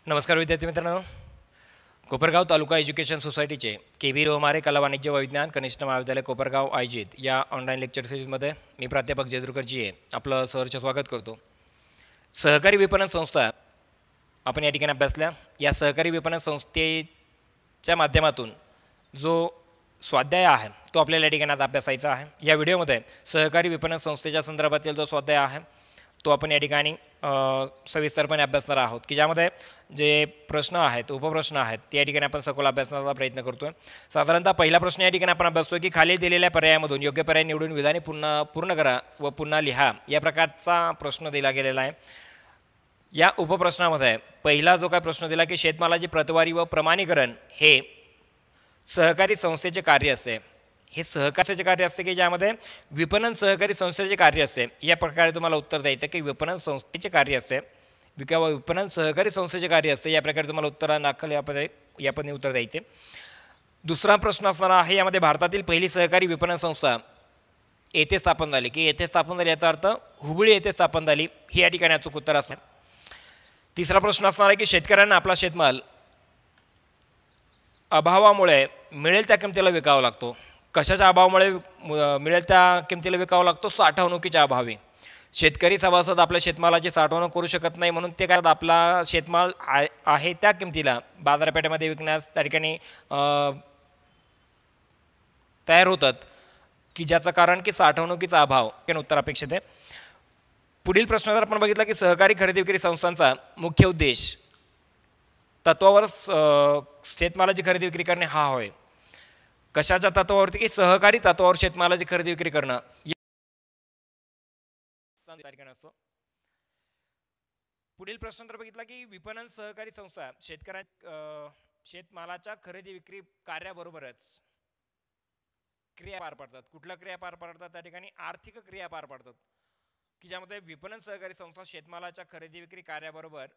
नमस्कार विद्यार्थी मित्रांनो. कोपरगाव तालुका एज्युकेशन सोसायटीचे के.व्ही. रोमारे कला वाणिज्य व विज्ञान कनिष्ठ महाविद्यालय कोपरगाव आयोजित या ऑनलाईन लेक्चर सिरीजमध्ये मी प्राध्यापक जयदुर्गजी आहे आपलं सहर्ष स्वागत करतो. सहकारी विपणन संस्था आपण या ठिकाणी अभ्यासल्या. या सहकारी विपणन संस्थेच्या माध्यमातून जो स्वाध्याय आहे तो आपल्याला या ठिकाणी अभ्यासायचा आहे. या व्हिडिओमध्ये सहकारी विपणन संस्थेच्या संदर्भातील जो स्वाध्याय आहे तो आपण या ठिकाणी सविस्तरपणे अभ्यासणार आहोत, की ज्यामध्ये जे प्रश्न आहेत उपप्रश्न आहेत ते या ठिकाणी आपण सखोल अभ्यासण्याचा प्रयत्न करतोय. साधारणतः पहिला प्रश्न या ठिकाणी आपण अभ्यासतोय की खाली दिलेल्या पर्यायामधून योग्य पर्याय निवडून विधाने पूर्ण करा व पुन्हा लिहा या प्रकारचा प्रश्न दिला गेलेला आहे. या उपप्रश्नामध्ये पहिला जो काय प्रश्न दिला की शेतमालाची प्रतवारी व प्रमाणीकरण हे सहकारी संस्थेचे कार्य असते. हे सहकार्याचे कार्य असते की ज्यामध्ये विपणन सहकारी संस्थेचे कार्य असते. या प्रकारे तुम्हाला उत्तर द्यायचं की विपणन संस्थेचे कार्य असते किंवा विपणन सहकारी संस्थेचे कार्य असते. या प्रकारे तुम्हाला उत्तर दाखल यापणे उत्तर द्यायचे. दुसरा प्रश्न असणार आहे यामध्ये भारतातील पहिली सहकारी विपणन संस्था येथे स्थापन झाली की येथे स्थापन झाली याचा अर्थ हुबळी येथे स्थापन झाली ही या ठिकाणी अचूक उत्तर असते. तिसरा प्रश्न असणार आहे की शेतकऱ्यांना आपला शेतमाल अभावामुळे मिळेल त्या किमतीला विकावा लागतो. कशाच्या अभावामुळे मिळेल त्या किमतीला विकावा लागतो? साठवणुकीच्या अभावी. शेतकरी सभासद आपल्या शेतमालाची साठवणूक करू शकत नाही म्हणून ते काय आपला शेतमाल आहे त्या किमतीला बाजारपेठेमध्ये विकण्यास त्या ठिकाणी तयार होतात की ज्याचं कारण की साठवणुकीचा अभाव हे उत्तर अपेक्षित आहे. पुढील प्रश्न जर आपण बघितला की सहकारी खरेदी विक्री संस्थांचा मुख्य उद्देश तत्वावर शेतमालाची खरेदी विक्री करणे हा होय. कशाच्या तत्वावरती की सहकारी तत्वावर शेतमालाची खरेदी विक्री करणं असतो. पुढील प्रश्न जर बघितला की विपणन सहकारी संस्था शेतमालाच्या खरेदी विक्री कार्याबरोबरच क्रिया पार पाडतात. कुठल्या क्रिया पार पाडतात? त्या ठिकाणी आर्थिक क्रिया पार पाडतात की ज्यामध्ये विपणन सहकारी संस्था शेतमालाच्या खरेदी विक्री कार्याबरोबर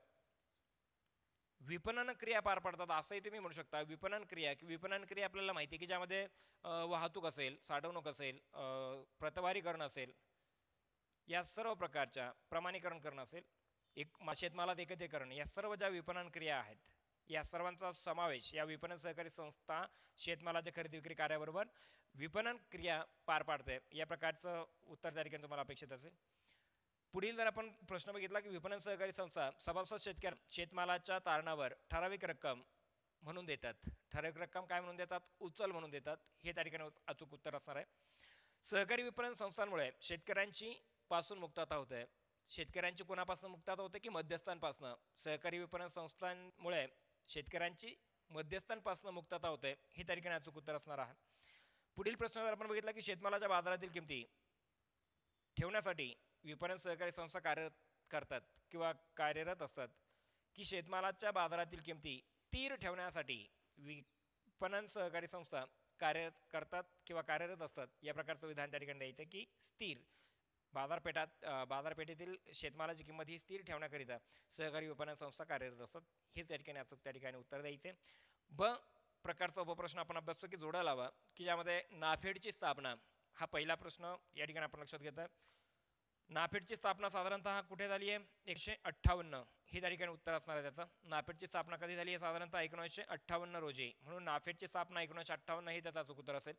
विपणन क्रिया पार पाडतात असंही तुम्ही म्हणू शकता. विपणन क्रिया आपल्याला माहिती आहे की ज्यामध्ये वाहतूक असेल, साठवणूक असेल, प्रतवारी करणं असेल, या सर्व प्रकारच्या प्रमाणीकरण करणं असेल, शेतमालात एकत्रीकरण, या सर्व ज्या विपणन क्रिया आहेत या सर्वांचा समावेश या विपणन सहकारी संस्था शेतमालाच्या खरेदी विक्री कार्याबरोबर विपणन क्रिया पार पाडते. या प्रकारचं उत्तर त्या ठिकाणी तुम्हाला अपेक्षित असेल. पुढील जर आपण प्रश्न बघितला की विपणन सहकारी संस्था सभासद शेतकरी शेतमालाच्या तारणावर ठराविक रक्कम म्हणून देतात. ठराविक रक्कम काय म्हणून देतात? उचल म्हणून देतात. हे त्या ठिकाणी अचूक उत्तर असणार आहे. सहकारी विपणन संस्थांमुळे शेतकऱ्यांची पासून मुक्तता होते. शेतकऱ्यांची कोणापासून मुक्तता होते की मध्यस्थांपासून. सहकारी विपणन संस्थांमुळे शेतकऱ्यांची मध्यस्थांपासून मुक्तता होते. हे त्या ठिकाणी अचूक उत्तर असणार आहे. पुढील प्रश्न जर आपण बघितला की शेतमालाच्या बाजारातील किमती ठेवण्यासाठी विपणन सहकारी संस्था कार्यरत असतात की शेतमालाच्या बाजारातील किमती स्थिर ठेवण्यासाठी विपणन सहकारी संस्था कार्यरत असतात. या प्रकारचं विधान त्या ठिकाणी द्यायचं की स्थिर बाजारपेठेतील शेतमालाची किंमत ही स्थिर ठेवण्याकरिता सहकारी विपणन संस्था कार्यरत असतात. हेच त्या ठिकाणी अचूक त्या ठिकाणी उत्तर द्यायचे. ब प्रकारचा उपप्रश्न आपण अभ्यासतो की जोडा लावा की ज्यामध्ये नाफेडची स्थापना हा पहिला प्रश्न या ठिकाणी आपण लक्षात घेतोय. नाफेडची स्थापना साधारणतः कुठे झाली आहे? 1958 हे त्या ठिकाणी उत्तर असणार आहे त्याचं. नाफेडची स्थापना कधी झाली आहे? साधारणतः 1958 रोजी. म्हणून नाफेडची स्थापना 1958 हे त्याचा अचूक उत्तर असेल.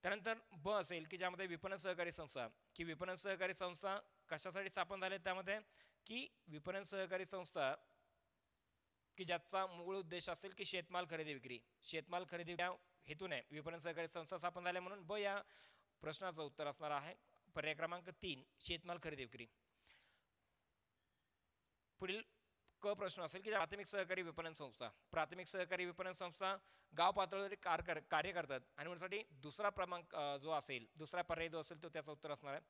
त्यानंतर ब असेल की ज्यामध्ये विपणन सहकारी संस्था की विपणन सहकारी संस्था कशासाठी स्थापन झाले? त्यामध्ये की विपणन सहकारी संस्था की ज्याचा मूळ उद्देश असेल की शेतमाल खरेदी विक्री हेतूने विपणन सहकारी संस्था स्थापन झाल्या. म्हणून ब या प्रश्नाचं उत्तर असणार आहे पर्याय क्रमांक 3 शेतमाल खरेदी विक्री. पुढील क प्रश्न असेल की प्राथमिक सहकारी विपणन संस्था गाव पातळीवर कार्य करतात आणि म्हणून दुसरा पर्याय जो असेल तो त्याचं उत्तर असणार आहे.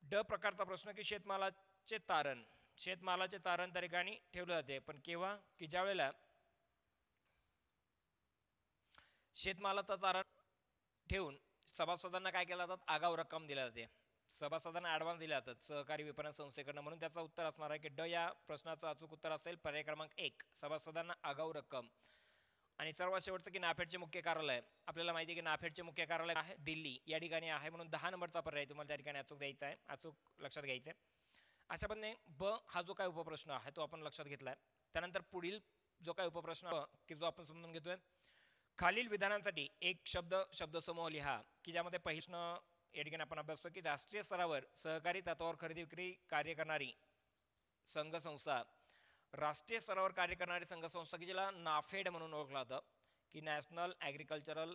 ड प्रकारचा प्रश्न की शेतमालाचे तारण त्या ठिकाणी ठेवले जाते पण केव्हा? की ज्या वेळेला शेतमालाचं तारण ठेवून सभासदांना काय केलं जातात? आगाऊ रक्कम दिल्या जाते. सभासदांना ॲडव्हान्स दिले जातात सहकारी विपणन संस्थेकडनं. म्हणून त्याचं उत्तर असणार आहे की ड या प्रश्नाचं अचूक उत्तर असेल पर्याय क्रमांक 1 सभासदांना आगाऊ रक्कम. आणि सर्वात शेवटचं की नाफेडचे मुख्य कार्यालय आपल्याला माहिती आहे की नाफेडचे मुख्य कार्यालय आहे दिल्ली या ठिकाणी आहे. म्हणून 10 नंबरचा पर्याय तुम्हाला त्या ठिकाणी अचूक द्यायचा आहे, अचूक लक्षात घ्यायचं आहे. अशा पद्धतीने ब हा जो काय उपप्रश्न आहे तो आपण लक्षात घेतला आहे. त्यानंतर पुढील जो काय उपप्रश्न की जो आपण समजून घेतोय, खालील विधानांसाठी एक शब्दसमूह लिहा की ज्यामध्ये पहिला प्रश्न या ठिकाणी आपण अभ्यासतो की राष्ट्रीय स्तरावर सहकारी तत्वावर खरेदी विक्री कार्य करणारी संघ संस्था, राष्ट्रीय स्तरावर कार्य करणारी संघ संस्था की ज्याला नाफेड म्हणून ओळखलं जातं की नॅशनल ॲग्रिकल्चरल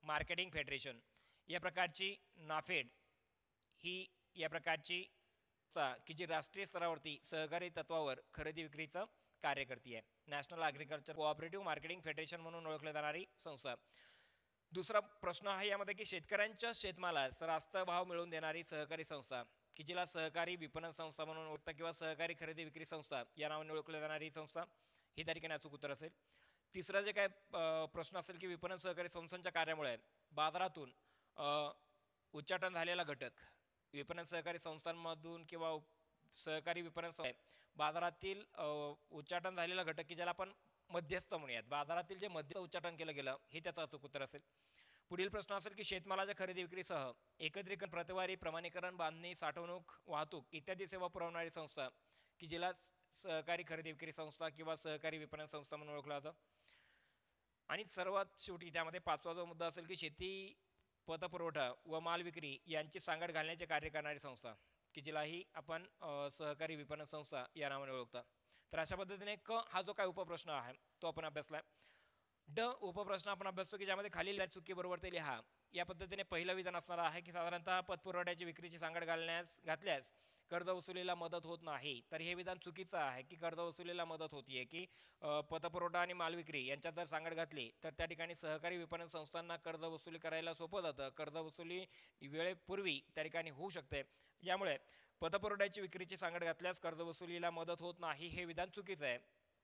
मार्केटिंग फेडरेशन, या प्रकारची नाफेड ही या प्रकारची की जी राष्ट्रीय स्तरावरती सहकारी तत्वावर खरेदी विक्रीचं कार्य करते आहे. National agriculture cooperative marketing federation म्हणून ओळखली जाणारी संस्था. दुसरा प्रश्न आहे यामध्ये की शेतकऱ्यांच्या शेतमालास रास्त भाव मिळवून देणारी सहकारी संस्था की जिला सहकारी विपणन संस्था म्हणून ओळखतात किंवा सहकारी खरेदी विक्री संस्था या नावाने ओळखली जाणारी संस्था, ही त्या ठिकाणी अचूक उत्तर असेल. तिसरा जे काय प्रश्न असेल की विपणन सहकारी संस्थांच्या कार्यामुळे बाजारातून उच्चाटन झालेला घटक, विपणन सहकारी संस्थांमधून किंवा सहकारी विपणन बाजारातील उच्चाटन झालेला घटक की ज्याला आपण मध्यस्थ म्हणूयात, बाजारातील जे मध्यस्थ उच्चाटन केलं गेलं हे त्याचं अचूक उत्तर असेल. पुढील प्रश्न असेल की शेतमालाच्या खरेदी विक्रीसह एकत्रीकरण, प्रतिवारी, प्रमाणीकरण, बांधणी, साठवणूक, वाहतूक इत्यादी सेवा पुरवणारी संस्था की जिला सहकारी खरेदी विक्री संस्था किंवा सहकारी विपणन संस्था म्हणून ओळखलं जातं. आणि सर्वात शेवटी त्यामध्ये पाचवा जो मुद्दा असेल की शेती पतपुरवठा व माल विक्री यांची सांगड घालण्याचे कार्य करणारी संस्था की जिलाही आपण सहकारी विपणन संस्था या नावाने ओळखता. तर अशा पद्धतीने क हा जो काय उपप्रश्न आहे तो आपण अभ्यासला आहे. ड उपप्रश्न आपण अभ्यासतो की ज्यामध्ये खालील चुकी बरोबर ते लिहा. या पद्धतीने पहिलं विधान असणार आहे की साधारणतः पतपुरवठ्याची विक्रीची सांगड घातल्यास कर्ज वसुलीला मदत होत नाही. तर हे विधान चुकीचं आहे की कर्ज वसुलीला मदत होती आहे की पतपुरवठा आणि माल विक्री यांच्यात जर सांगड घातली तर त्या ठिकाणी सहकारी विपणन संस्थांना कर्ज वसुली करायला सोपं जातं, कर्ज वसुली वेळेपूर्वी त्या ठिकाणी होऊ शकते. यामुळे पतपुरवठ्याची विक्रीची सांगड घातल्यास कर्ज वसुलीला मदत होत नाही हे विधान चुकीचं आहे.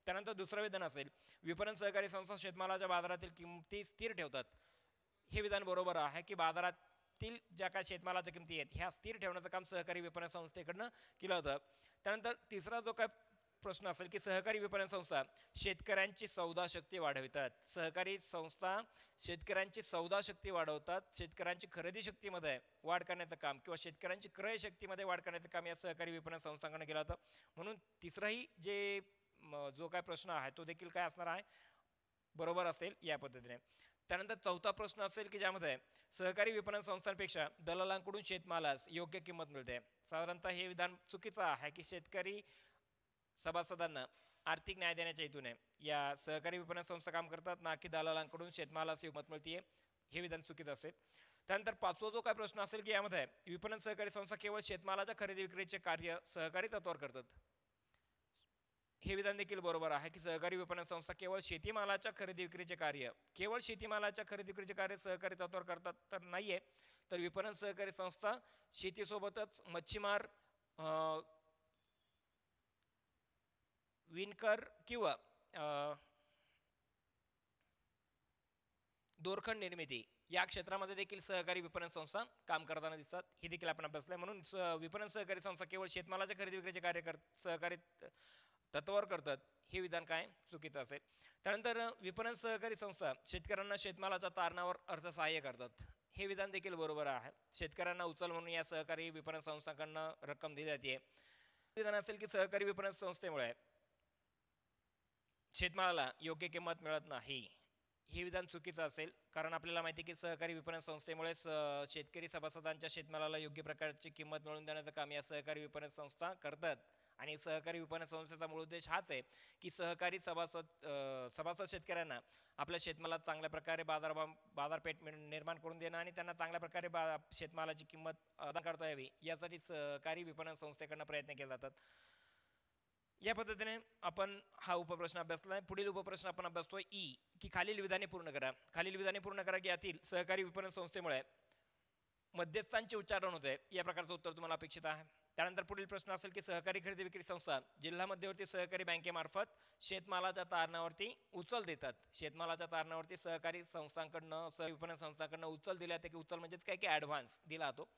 त्यानंतर दुसरं विधान असेल विपणन सहकारी संस्था शेतमालाच्या बाजारातील किंमती स्थिर ठेवतात. हे विधान बरोबर आहे की बाजारातील ज्या काय शेतमालाच्या किमती आहेत ह्या स्थिर ठेवण्याचं काम सहकारी विपणन संस्थेकडनं केलं होतं. त्यानंतर तिसरा जो काय प्रश्न असेल की सहकारी विपणन संस्था शेतकऱ्यांची सौदा शक्ती वाढवितात. सहकारी संस्था शेतकऱ्यांची सौदा शक्ती वाढवतात, शेतकऱ्यांची खरेदी शक्तीमध्ये वाढ करण्याचं काम किंवा शेतकऱ्यांची क्रय शक्तीमध्ये वाढ करण्याचं काम या सहकारी विपणन संस्थांकडनं केलं होतं. म्हणून तिसराही जे जो काय प्रश्न आहे तो देखील काय असणार आहे, बरोबर असेल या पद्धतीने. त्यानंतर चौथा प्रश्न असेल की ज्यामध्ये सहकारी विपणन संस्थांपेक्षा दलालांकडून शेतमालास योग्य किंमत मिळते. साधारणतः हे विधान चुकीचं आहे की शेतकरी सभासदांना आर्थिक न्याय देण्याच्या हेतूने या सहकारी विपणन संस्था काम करतात, ना की दलालांकडून शेतमालास किंमत मिळते. हे विधान चुकीचं असेल. त्यानंतर पाचवा जो काय प्रश्न असेल की यामध्ये विपणन सहकारी संस्था केवळ शेतमालाच्या खरेदी विक्रीचे कार्य सहकारी तत्वावर करतात. हे विधान देखील बरोबर आहे की सहकारी विपणन संस्था केवळ शेतीमालाच्या खरेदी विक्रीचे कार्य सहकारी तत्वावर करतात तर नाही आहे. तर विपणन सहकारी संस्था शेतीसोबतच मच्छीमार, विणकर किंवा दोरखंड निर्मिती या क्षेत्रामध्ये देखील सहकारी विपणन संस्था काम करताना दिसतात. ही देखील आपण अभ्यासलं. म्हणून विपणन सहकारी संस्था केवळ शेतमालाच्या खरेदी विक्रीचे कार्य सहकारी तत्वावर करतात हे विधान काय चुकीचं असेल. त्यानंतर विपणन सहकारी संस्था शेतकऱ्यांना शेतमालाच्या तारणावर अर्थसहाय्य करतात. हे विधान देखील बरोबर आहे. शेतकऱ्यांना उचल म्हणून या सहकारी विपणन संस्थांकडनं रक्कम दिली जाते. विधान असेल की सहकारी विपणन संस्थेमुळे शेतमालाला योग्य किंमत मिळत नाही. हे विधान चुकीचं असेल, कारण आपल्याला माहिती आहे की सहकारी विपणन संस्थेमुळे शेतकरी सभासदांच्या शेतमालाला योग्य प्रकारची किंमत मिळवून देण्याचं काम या सहकारी विपणन संस्था करतात. आणि सहकारी विपणन संस्थेचा मूळ उद्देश हाच आहे की सहकारी सभासद शेतकऱ्यांना आपल्या शेतमालात चांगल्या प्रकारे बाजारपेठ निर्माण करून देणं आणि त्यांना चांगल्या प्रकारे शेतमालाची किंमत अदा करता यावी यासाठी सहकारी विपणन संस्थेकडनं प्रयत्न केले जातात. या पद्धतीने आपण हा उपप्रश्न अभ्यासला आहे. पुढील उपप्रश्न आपण अभ्यासतोय ई की खालील विधाने पूर्ण करा. खालील विधाने पूर्ण करा की यातील सहकारी विपणन संस्थेमुळे मध्यस्थांचे उच्चारण होते या प्रकारचं उत्तर तुम्हाला अपेक्षित आहे. त्यानंतर पुढील प्रश्न असेल की सहकारी खरेदी विक्री संस्था जिल्हा मध्यवर्ती सहकारी बँकेमार्फत शेतमालाच्या तारणावरती उचल देतात. शेतमालाच्या तारणावरती सहकारी संस्थांकडनं विपणन संस्थांकडनं उचल दिल्या जाते की उचल म्हणजेच काय की ॲडव्हान्स दिला जातो,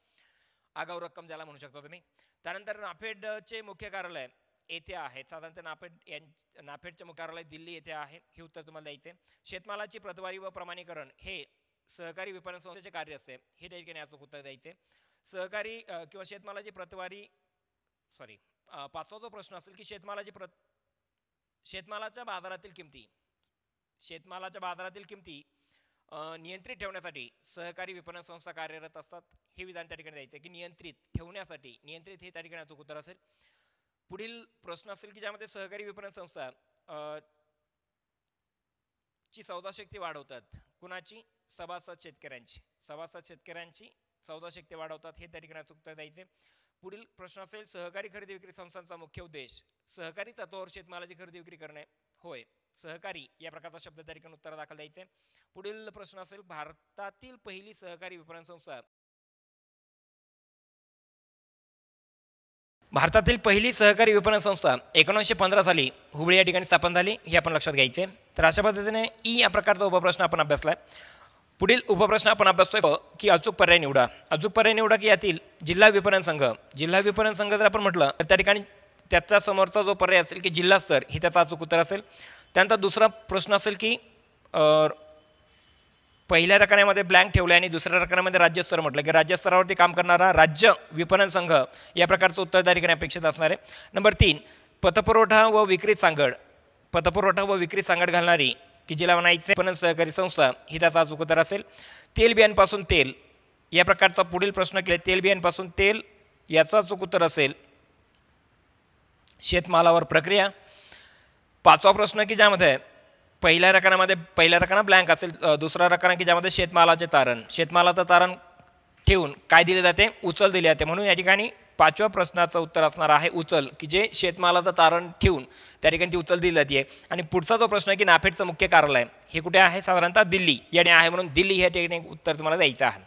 आगाऊ रक्कम ज्याला म्हणू शकता तुम्ही. त्यानंतर नाफेडचे मुख्य कार्यालय येथे आहे. साधारणतः नाफेडचे मुख्य कार्यालय दिल्ली येथे आहे. हे उत्तर तुम्हाला द्यायचे. शेतमालाची प्रतवारी व प्रमाणीकरण हे सहकारी विपणन संस्थेचे कार्य असते. हे त्या ठिकाणी अचूक उत्तर द्यायचे. सहकारी किंवा शेतमालाची प्रतवारी पाचवा जो प्रश्न असेल की शेतमालाच्या बाजारातील किमती नियंत्रित ठेवण्यासाठी सहकारी विपणन संस्था कार्यरत असतात. हे विधान त्या ठिकाणी द्यायचं की नियंत्रित ठेवण्यासाठी, नियंत्रित हे त्या ठिकाणी अचूक उत्तर असेल. पुढील प्रश्न असेल की ज्यामध्ये सहकारी विपणन संस्था ची सौदा शक्ती वाढवतात. कुणाची? सभासद शेतकऱ्यांची सौदा शक्ती वाढवतात. हे त्या ठिकाणी अचूक उत्तर द्यायचे. पुढील प्रश्न असेल सहकारी खरेदी विक्री संस्थांचा मुख्य उद्देश सहकारी तत्वावर शेतमालाची खरेदी विक्री करणे. होय, सहकारी या प्रकारचा शब्द त्या ठिकाणी उत्तर दाखल द्यायचे. पुढील प्रश्न असेल भारतातील पहिली सहकारी विपणन संस्था 1915 साली हुबळी या ठिकाणी स्थापन झाली. हे आपण लक्षात घ्यायचे. तर अशा पद्धतीने या प्रकारचा उपप्रश्न आपण अभ्यासलाय. पुढील उपप्रश्न आपण अभ्यासतोय की अचूक पर्याय निवडा. अचूक पर्याय निवडा की यातील जिल्हा विपणन संघ जर आपण म्हटलं तर त्या ठिकाणी त्याच्या समोरचा जो पर्याय असेल की जिल्हा स्तर ही त्याचा अचूक उत्तर असेल. त्यानंतर दुसरा प्रश्न असेल की पहिल्या रकान्यामध्ये ब्लँक ठेवले आणि दुसऱ्या रकान्यामध्ये राज्यस्तर म्हटलं की राज्यस्तरावरती काम करणारा राज्य विपणन संघ या प्रकारचं उत्तर त्या ठिकाणी अपेक्षित असणार आहे. नंबर 3 पतपुरवठा व विक्री सांगड घालणारी की जिला म्हणायचे विपणन सहकारी संस्था ही त्याचा अचूक उत्तर असेल. तेलबियांपासून तेल या प्रकारचा पुढील प्रश्न केला. तेलबियांपासून तेल याचा अचूक उत्तर असेल शेतमालावर प्रक्रिया. पाचवा प्रश्न की ज्यामध्ये पहिला रकाना ब्लँक असेल. दुसरा रकाना की ज्यामध्ये शेतमालाचं तारण ठेवून काय दिले जाते? उचल दिली जाते. म्हणून या ठिकाणी पाचव्या प्रश्नाचं उत्तर असणार आहे उचल, की जे शेतमालाचं तारण ठेवून त्या ठिकाणी ती उचल दिली जाते. आणि पुढचा जो प्रश्न आहे की नाफेडचं मुख्य कार्यालय हे कुठे आहे? साधारणतः दिल्ली याने आहे. म्हणून दिल्ली या ठिकाणी उत्तर तुम्हाला द्यायचं आहे.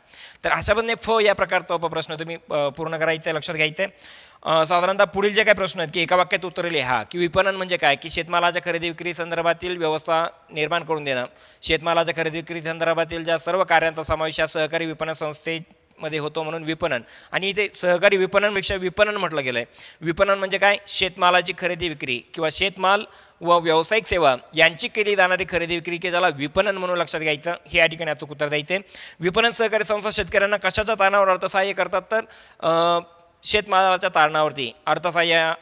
तर अशा पद्धतीने या प्रकारचा उपप्रश्न तुम्ही पूर्ण करायचं आहे, लक्षात घ्यायचं आहे. साधारणतः पुढील जे काही प्रश्न आहेत की एका वाक्यात उत्तरे लिहा. की विपणन म्हणजे काय? की शेतमालाच्या खरेदी विक्री संदर्भातील व्यवस्था निर्माण करून देणं. शेतमालाच्या खरेदी विक्री संदर्भातील ज्या सर्व कार्यांचा समावेश या सहकारी विपणन संस्थेमध्ये होतो म्हणून विपणन. आणि इथे सहकारी विपणनपेक्षा विपणन म्हटलं गेलं आहे. विपणन म्हणजे काय? शेतमालाची खरेदी विक्री किंवा शेतमाल व व्यावसायिक सेवा यांची केली जाणारी खरेदी विक्री की ज्याला विपणन म्हणून लक्षात घ्यायचं. हे या ठिकाणी अचूक उत्तर द्यायचे. विपणन सहकारी संस्था शेतकऱ्यांना कशाच्या तारणावर अर्थसहाय्य करतात? तर शेतमालाच्या तारणावरती अर्थसहाय्य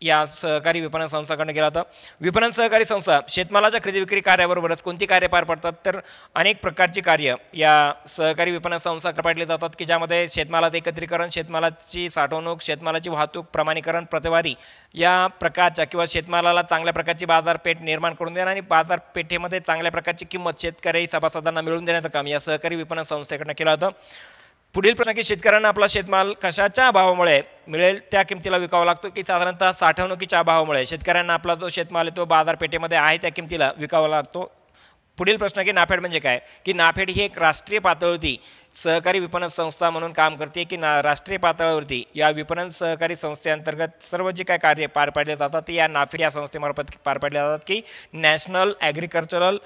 या सहकारी विपणन संस्थाकडून केला होता. विपणन सहकारी संस्था शेतमालाच्या खरेदी विक्री कार्याबरोबरच कोणती कार्य पार पाडतात? तर अनेक प्रकारची कार्य या सहकारी विपणन संस्था पाडली जातात की ज्यामध्ये शेतमालाचं एकत्रीकरण, शेतमालाची साठवणूक, शेतमालाची वाहतूक, प्रमाणीकरण, प्रतवारी या प्रकारच्या किंवा शेतमालाला चांगल्या प्रकारची बाजारपेठ निर्माण करून देणं आणि बाजारपेठेमध्ये चांगल्या प्रकारची किंमत शेतकरी सभासदांना मिळवून देण्याचं काम या सहकारी विपणन संस्थेकडून केलं होतं. पुढील प्रश्न की शेतकऱ्यांना आपला शेतमाल कशाच्या अभावामुळे मिळेल त्या किमतीला विकावा लागतो? की साधारणतः साठवणुकीच्या अभावामुळे शेतकऱ्यांना आपला जो शेतमाल आहे तो बाजारपेठेमध्ये आहे त्या किमतीला विकावा लागतो. पुढील प्रश्न की नाफेड म्हणजे काय? की नाफेड ही एक राष्ट्रीय पातळीवरती सहकारी विपणन संस्था म्हणून काम करते. की राष्ट्रीय पातळीवरती या विपणन सहकारी संस्थेअंतर्गत सर्व जे काय कार्य पार पाडले जातात ते या नाफेड या संस्थेमार्फत पार पाडले जातात. की national agricultural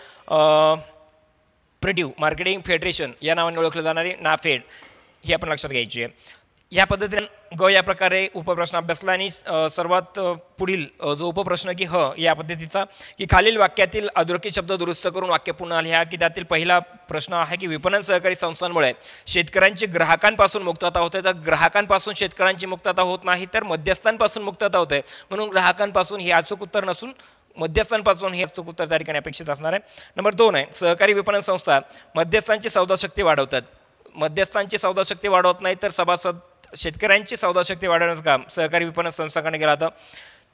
produce marketing federation या नावाने ओळखले जाणारे नाफेड ही आपण लक्षात घ्यायची आहे. या पद्धतीने या प्रकारे उपप्रश्न अभ्यासला. आणि सर्वात पुढील जो उपप्रश्न की या पद्धतीचा की खालील वाक्यातील अधोरेखित शब्द दुरुस्त करून वाक्य पुन्हा लिहा. की त्यातील पहिला प्रश्न आहे की विपणन सहकारी संस्थांमुळे शेतकऱ्यांची ग्राहकांपासून मुक्तता होते. तर ग्राहकांपासून शेतकऱ्यांची मुक्तता होत नाही तर मध्यस्थांपासून मुक्तता होते. म्हणून ग्राहकांपासून हे अचूक उत्तर नसून मध्यस्थांपासून हे अचूक उत्तर त्या ठिकाणी अपेक्षित असणार आहे. नंबर 2 आहे सहकारी विपणन संस्था मध्यस्थांची सौदाशक्ती वाढवतात. मध्यस्थांची सौदाशक्ती वाढवत नाही तर सभासद शेतकऱ्यांची सौदाशक्ती वाढवण्याचं काम सहकारी विपणन संस्थाकडे केलं होतं.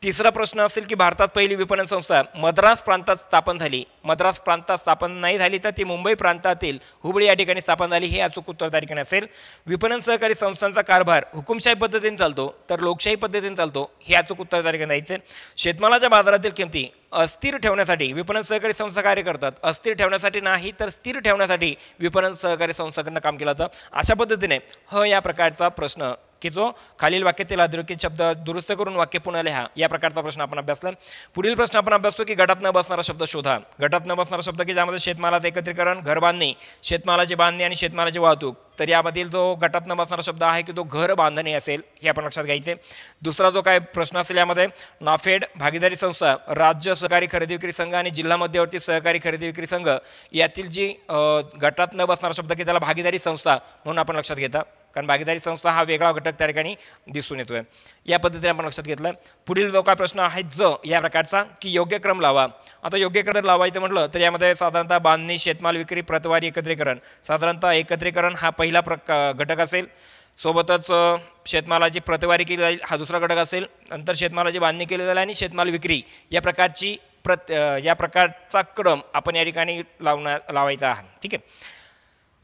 तिसरा प्रश्न असेल की भारतात पहिली विपणन संस्था मद्रास प्रांतात स्थापन झाली. मद्रास प्रांतात स्थापन नाही झाली तर ती मुंबई प्रांतातील हुबळी या ठिकाणी स्थापन झाली. हे अचूक उत्तर त्या ठिकाणी असेल. विपणन सहकारी संस्थांचा कारभार हुकुमशाही पद्धतीने चालतो तर लोकशाही पद्धतीने चालतो. हे अचूक उत्तर त्या ठिकाणी द्यायचे. शेतमालाच्या बाजारातील किमती अस्थिर ठेवण्यासाठी विपणन सहकारी संस्था कार्य करतात. अस्थिर ठेवण्यासाठी नाही तर स्थिर ठेवण्यासाठी विपणन सहकारी संस्थाकडनं काम केलं जातं. अशा पद्धतीने या प्रकारचा प्रश्न की जो खालील वाक्यातील अधोरेखित शब्द दुरुस्त करून वाक्य पुन्हा लिहा या प्रकारचा प्रश्न आपण अभ्यासला. पुढील प्रश्न आपण अभ्यासतो की गटात न बसणारा शब्द शोधा. गटात न बसणारा शब्द की ज्यामध्ये शेतमालाचं एकत्रीकरण, घर बांधणी, शेतमालाची बांधणी आणि शेतमालाची वाहतूक. तर यामधील जो गटात न बसणारा शब्द आहे की तो घर बांधणी असेल. हे आपण लक्षात घ्यायचे. दुसरा जो काय प्रश्न असेल यामध्ये नाफेड, भागीदारी संस्था, राज्य सहकारी खरेदी विक्री संघ आणि जिल्हा मध्यवर्ती सहकारी खरेदी विक्री संघ यातील जी गटात न बसणारा शब्द की त्याला भागीदारी संस्था म्हणून आपण लक्षात घेता. कारण भागीदारी संस्था हा वेगळा घटक त्या ठिकाणी दिसून येतो आहे. या पद्धतीने आपण लक्षात घेतलं. पुढील जो काय प्रश्न आहे या प्रकारचा की योग्य क्रम लावा. आता योग्य क्रम लावायचं म्हटलं तर यामध्ये साधारणतः बांधणी, शेतमाल विक्री, प्रतवारी एकत्रीकरण, साधारणतः एकत्रीकरण हा पहिला घटक असेल. सोबतच शेतमालाची प्रतवारी केली जाईल हा दुसरा घटक असेल. नंतर शेतमालाची बांधणी केली जाईल आणि शेतमाल विक्री या प्रकारचा क्रम आपण या ठिकाणी लावायचा आहे. ठीक आहे.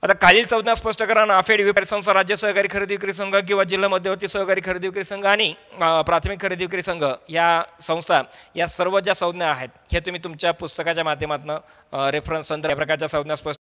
आता खालील संज्ञा स्पष्ट करा. नाफेड, व्यापारी संस्था, राज्य सहकारी खरेदी विक्री संघ किंवा जिल्हा मध्यवर्ती सहकारी खरेदी विक्री संघ आणि प्राथमिक खरेदी विक्री संघ या संस्था या सर्व ज्या संज्ञा आहेत हे तुम्ही तुमच्या पुस्तकाच्या माध्यमातून रेफरन्स संदर्भ या प्रकारच्या संज्ञा स्पष्ट